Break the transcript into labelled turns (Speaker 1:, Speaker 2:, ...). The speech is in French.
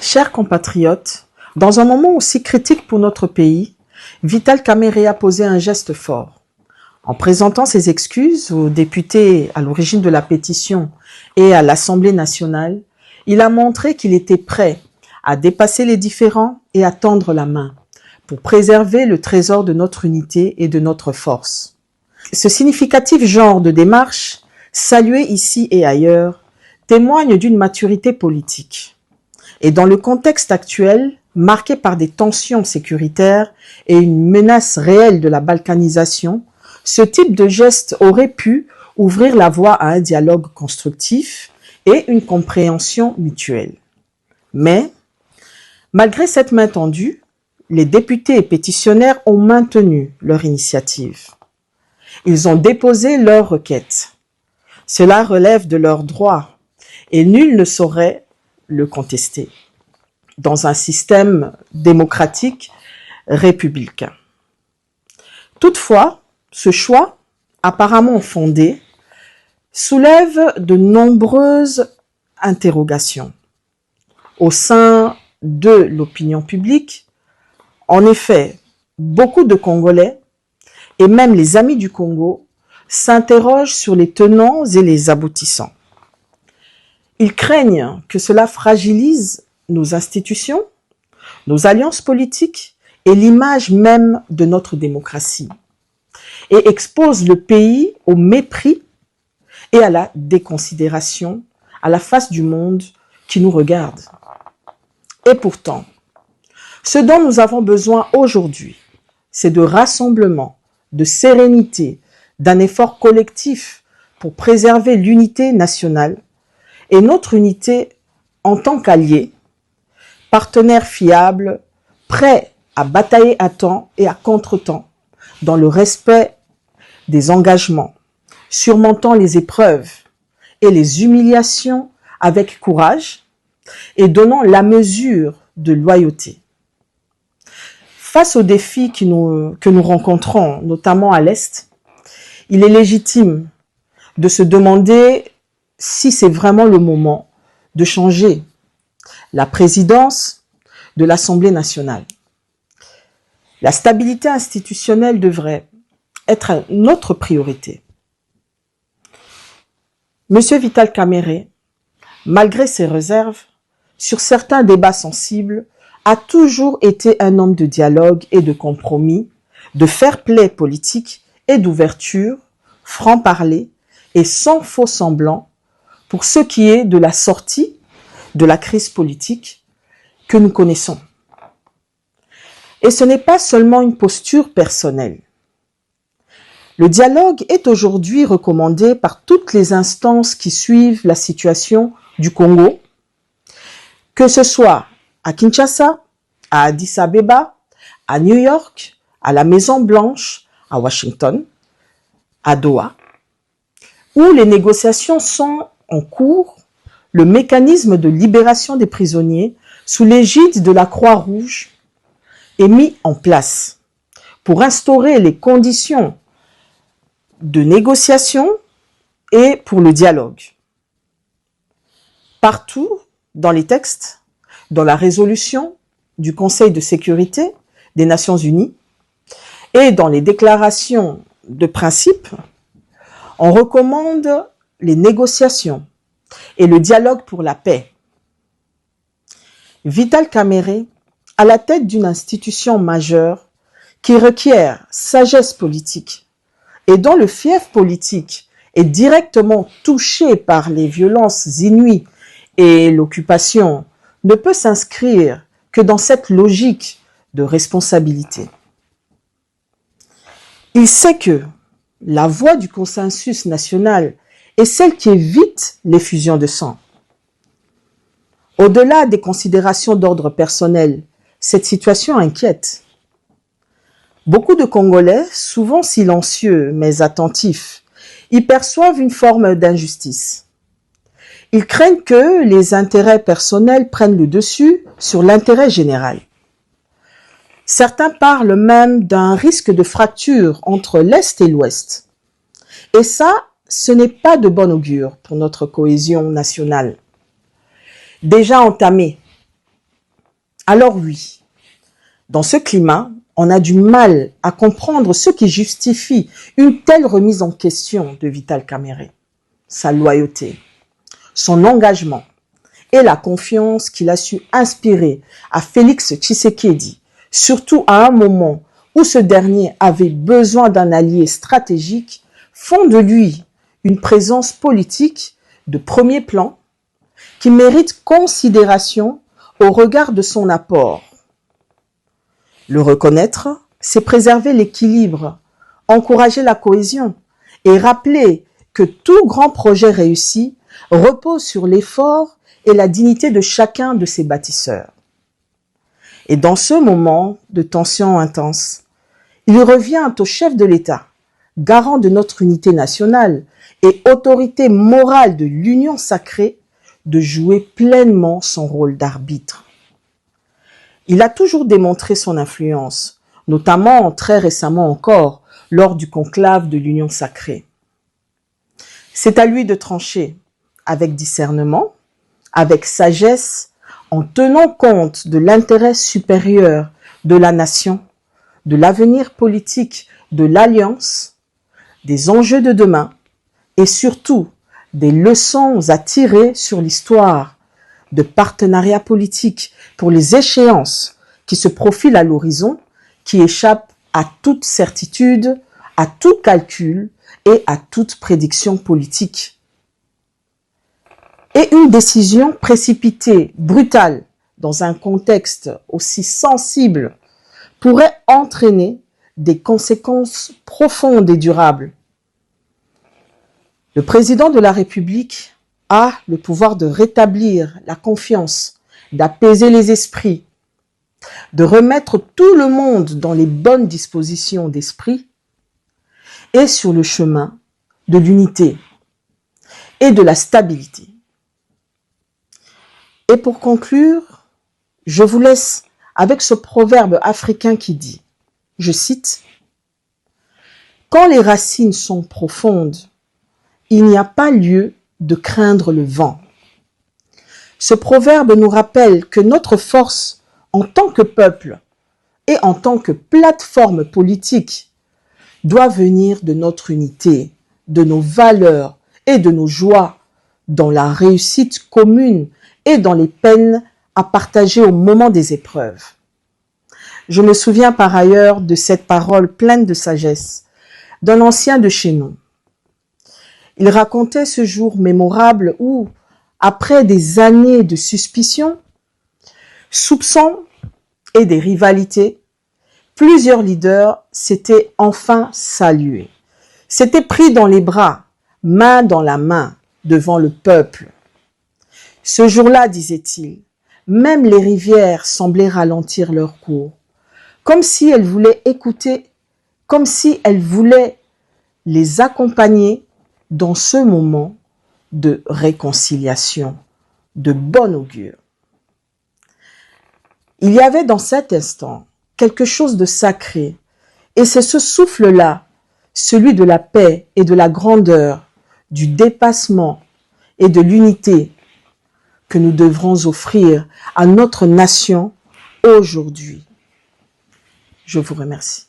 Speaker 1: Chers compatriotes, dans un moment aussi critique pour notre pays, Vital Kamerhe a posé un geste fort. En présentant ses excuses aux députés à l'origine de la pétition et à l'Assemblée nationale, il a montré qu'il était prêt à dépasser les différends et à tendre la main pour préserver le trésor de notre unité et de notre force. Ce significatif genre de démarche, salué ici et ailleurs, témoigne d'une maturité politique. Et dans le contexte actuel, marqué par des tensions sécuritaires et une menace réelle de la balkanisation, ce type de geste aurait pu ouvrir la voie à un dialogue constructif et une compréhension mutuelle. Mais, malgré cette main tendue, les députés et pétitionnaires ont maintenu leur initiative. Ils ont déposé leur requête. Cela relève de leur droit et nul ne saurait le contester dans un système démocratique républicain. Toutefois, ce choix, apparemment fondé, soulève de nombreuses interrogations au sein de l'opinion publique. En effet, beaucoup de Congolais et même les amis du Congo s'interrogent sur les tenants et les aboutissants. Ils craignent que cela fragilise nos institutions, nos alliances politiques et l'image même de notre démocratie et expose le pays au mépris et à la déconsidération à la face du monde qui nous regarde. Et pourtant, ce dont nous avons besoin aujourd'hui, c'est de rassemblement, de sérénité, d'un effort collectif pour préserver l'unité nationale et notre unité en tant qu'alliés, partenaires fiables, prêts à batailler à temps et à contre-temps, dans le respect des engagements, surmontant les épreuves et les humiliations avec courage et donnant la mesure de loyauté. Face aux défis que nous rencontrons, notamment à l'Est, il est légitime de se demander si c'est vraiment le moment de changer la présidence de l'Assemblée nationale. La stabilité institutionnelle devrait être notre priorité. Monsieur Vital Kamerhe, malgré ses réserves, sur certains débats sensibles, a toujours été un homme de dialogue et de compromis, de fair-play politique et d'ouverture, franc-parler et sans faux semblant pour ce qui est de la sortie de la crise politique que nous connaissons. Et ce n'est pas seulement une posture personnelle. Le dialogue est aujourd'hui recommandé par toutes les instances qui suivent la situation du Congo, que ce soit à Kinshasa, à Addis Abeba, à New York, à la Maison Blanche, à Washington, à Doha, où les négociations sont en cours, le mécanisme de libération des prisonniers sous l'égide de la Croix-Rouge est mis en place pour instaurer les conditions de négociation et pour le dialogue. Partout dans les textes, dans la résolution du Conseil de sécurité des Nations Unies et dans les déclarations de principe, on recommande les négociations et le dialogue pour la paix. Vital Kamerhe, à la tête d'une institution majeure qui requiert sagesse politique et dont le fief politique est directement touché par les violences inouïes et l'occupation, ne peut s'inscrire que dans cette logique de responsabilité. Il sait que la voie du consensus national est celle qui évite l'effusion de sang. Au-delà des considérations d'ordre personnel, cette situation inquiète. Beaucoup de Congolais, souvent silencieux mais attentifs, y perçoivent une forme d'injustice. Ils craignent que les intérêts personnels prennent le dessus sur l'intérêt général. Certains parlent même d'un risque de fracture entre l'Est et l'Ouest. Et ça, ce n'est pas de bon augure pour notre cohésion nationale. Déjà entamée Alors oui, dans ce climat, on a du mal à comprendre ce qui justifie une telle remise en question de Vital Kamerhe. Sa loyauté, son engagement et la confiance qu'il a su inspirer à Félix Tshisekedi, surtout à un moment où ce dernier avait besoin d'un allié stratégique, font de lui une présence politique de premier plan qui mérite considération au regard de son apport. Le reconnaître, c'est préserver l'équilibre, encourager la cohésion et rappeler que tout grand projet réussi repose sur l'effort et la dignité de chacun de ses bâtisseurs. Et dans ce moment de tension intense, il revient au chef de l'État, garant de notre unité nationale et autorité morale de l'union sacrée, de jouer pleinement son rôle d'arbitre. Il a toujours démontré son influence, notamment très récemment encore, lors du conclave de l'union sacrée. C'est à lui de trancher, avec discernement, avec sagesse, en tenant compte de l'intérêt supérieur de la nation, de l'avenir politique de l'Alliance, des enjeux de demain et surtout des leçons à tirer sur l'histoire de partenariats politiques pour les échéances qui se profilent à l'horizon, qui échappent à toute certitude, à tout calcul et à toute prédiction politique. Et une décision précipitée, brutale, dans un contexte aussi sensible, pourrait entraîner des conséquences profondes et durables. Le président de la République a le pouvoir de rétablir la confiance, d'apaiser les esprits, de remettre tout le monde dans les bonnes dispositions d'esprit et sur le chemin de l'unité et de la stabilité. Et pour conclure, je vous laisse avec ce proverbe africain qui dit, je cite, « Quand les racines sont profondes, il n'y a pas lieu de craindre le vent. » Ce proverbe nous rappelle que notre force en tant que peuple et en tant que plateforme politique doit venir de notre unité, de nos valeurs et de nos joies dans la réussite commune et dans les peines à partager au moment des épreuves. Je me souviens par ailleurs de cette parole pleine de sagesse d'un ancien de chez nous. Il racontait ce jour mémorable où, après des années de suspicion, soupçons et des rivalités, plusieurs leaders s'étaient enfin salués, s'étaient pris dans les bras, main dans la main, devant le peuple. Ce jour-là, disait-il, même les rivières semblaient ralentir leur cours, comme si elles voulaient écouter, comme si elles voulaient les accompagner dans ce moment de réconciliation, de bon augure. Il y avait dans cet instant quelque chose de sacré, et c'est ce souffle-là, celui de la paix et de la grandeur, du dépassement et de l'unité que nous devrons offrir à notre nation aujourd'hui. Je vous remercie.